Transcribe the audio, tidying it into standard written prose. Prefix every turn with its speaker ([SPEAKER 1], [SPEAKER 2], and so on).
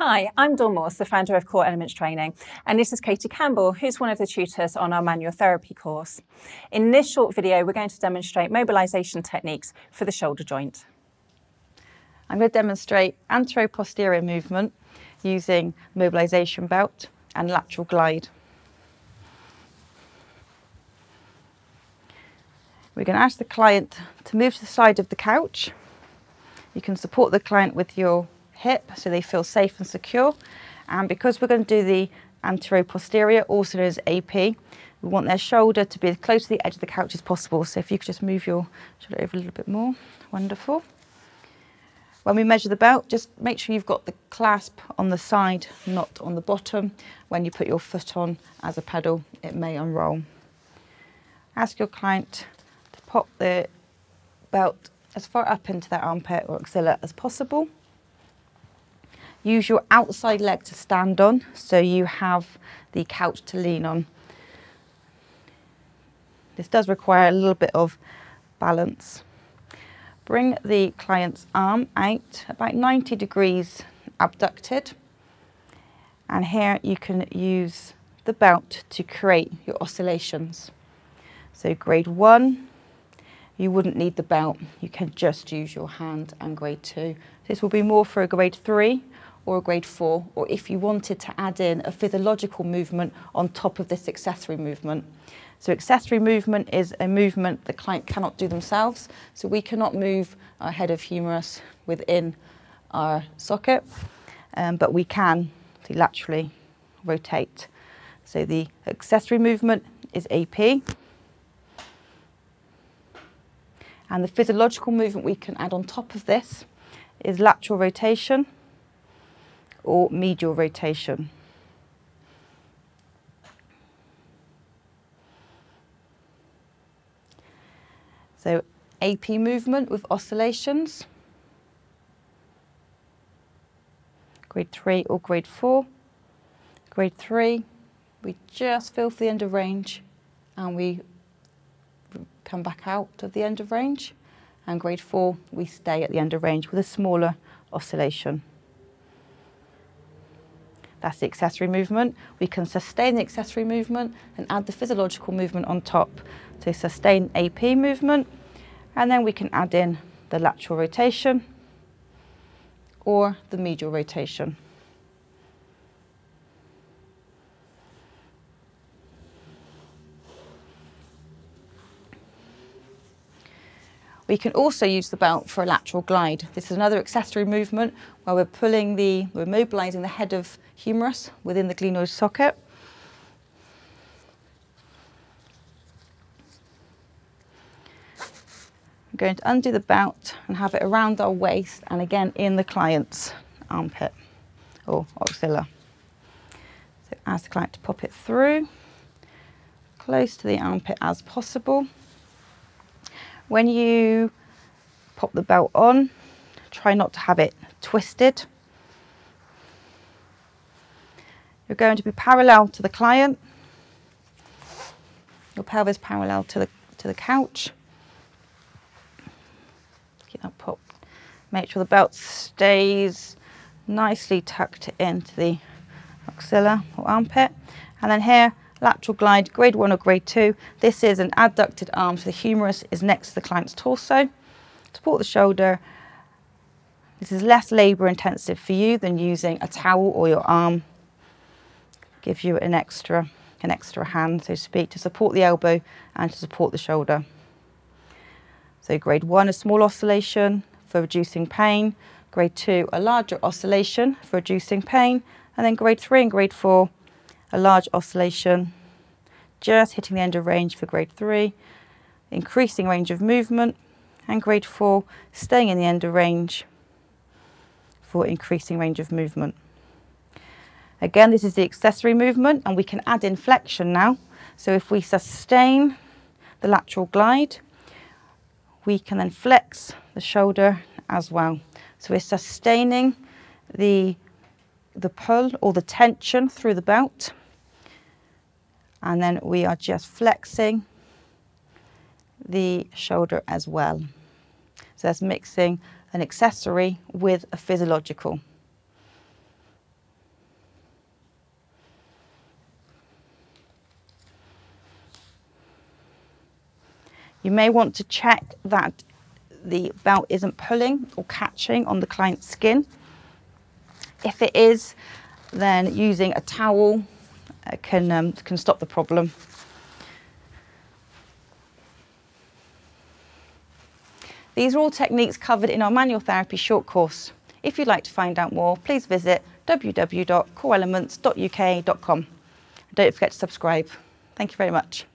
[SPEAKER 1] Hi, I'm Dawn Morse, the founder of Core Elements Training, and this is Katie Campbell, who's one of the tutors on our manual therapy course. In this short video, we're going to demonstrate mobilisation techniques for the shoulder joint.
[SPEAKER 2] I'm going to demonstrate anthro-posterior movement using mobilisation belt and lateral glide. We're going to ask the client to move to the side of the couch. You can support the client with your hip so they feel safe and secure. And because we're going to do the anthro-posterior, also known as AP, we want their shoulder to be as close to the edge of the couch as possible. So if you could just move your shoulder over a little bit more. Wonderful. When we measure the belt, just make sure you've got the clasp on the side, not on the bottom. When you put your foot on as a pedal, it may unroll. Ask your client to pop the belt as far up into their armpit or axilla as possible. Use your outside leg to stand on, so you have the couch to lean on. This does require a little bit of balance. Bring the client's arm out about 90 degrees abducted. And here you can use the belt to create your oscillations. So grade 1, you wouldn't need the belt. You can just use your hand, and grade 2. This will be more for a grade 3 or a grade 4, or if you wanted to add in a physiological movement on top of this accessory movement. So accessory movement is a movement the client cannot do themselves. So we cannot move our head of humerus within our socket, but we can laterally rotate. So the accessory movement is AP. And the physiological movement we can add on top of this is lateral rotation or medial rotation. So AP movement with oscillations, grade 3 or grade 4. Grade 3, we just feel for the end of range and we come back out of the end of range. And grade 4, we stay at the end of range with a smaller oscillation. That's the accessory movement. We can sustain the accessory movement and add the physiological movement on top. So sustain AP movement, and then we can add in the lateral rotation or the medial rotation. We can also use the belt for a lateral glide. This is another accessory movement where we're mobilising the head of humerus within the glenoid socket. I'm going to undo the belt and have it around our waist and again in the client's armpit or axilla. So ask the client to pop it through, close to the armpit as possible. When you pop the belt on, try not to have it twisted. You're going to be parallel to the client. Your pelvis parallel to the couch. Keep that pop. Make sure the belt stays nicely tucked into the axilla or armpit. And then here, lateral glide, grade 1 or grade 2. This is an abducted arm, so the humerus is next to the client's torso. Support the shoulder. This is less labour intensive for you than using a towel or your arm. Gives you an extra hand, so to speak, to support the elbow and to support the shoulder. So grade 1, a small oscillation for reducing pain. Grade 2, a larger oscillation for reducing pain. And then grade 3 and grade 4, a large oscillation, just hitting the end of range for grade 3, increasing range of movement, and grade 4, staying in the end of range for increasing range of movement. Again, this is the accessory movement, and we can add in flexion now. So if we sustain the lateral glide, we can then flex the shoulder as well. So we're sustaining the pull or the tension through the belt, and then we are just flexing the shoulder as well. So that's mixing an accessory with a physiological. You may want to check that the belt isn't pulling or catching on the client's skin. If it is, then using a towel can stop the problem. These are all techniques covered in our manual therapy short course. If you'd like to find out more, please visit www.coreelements.uk.com. Don't forget to subscribe. Thank you very much.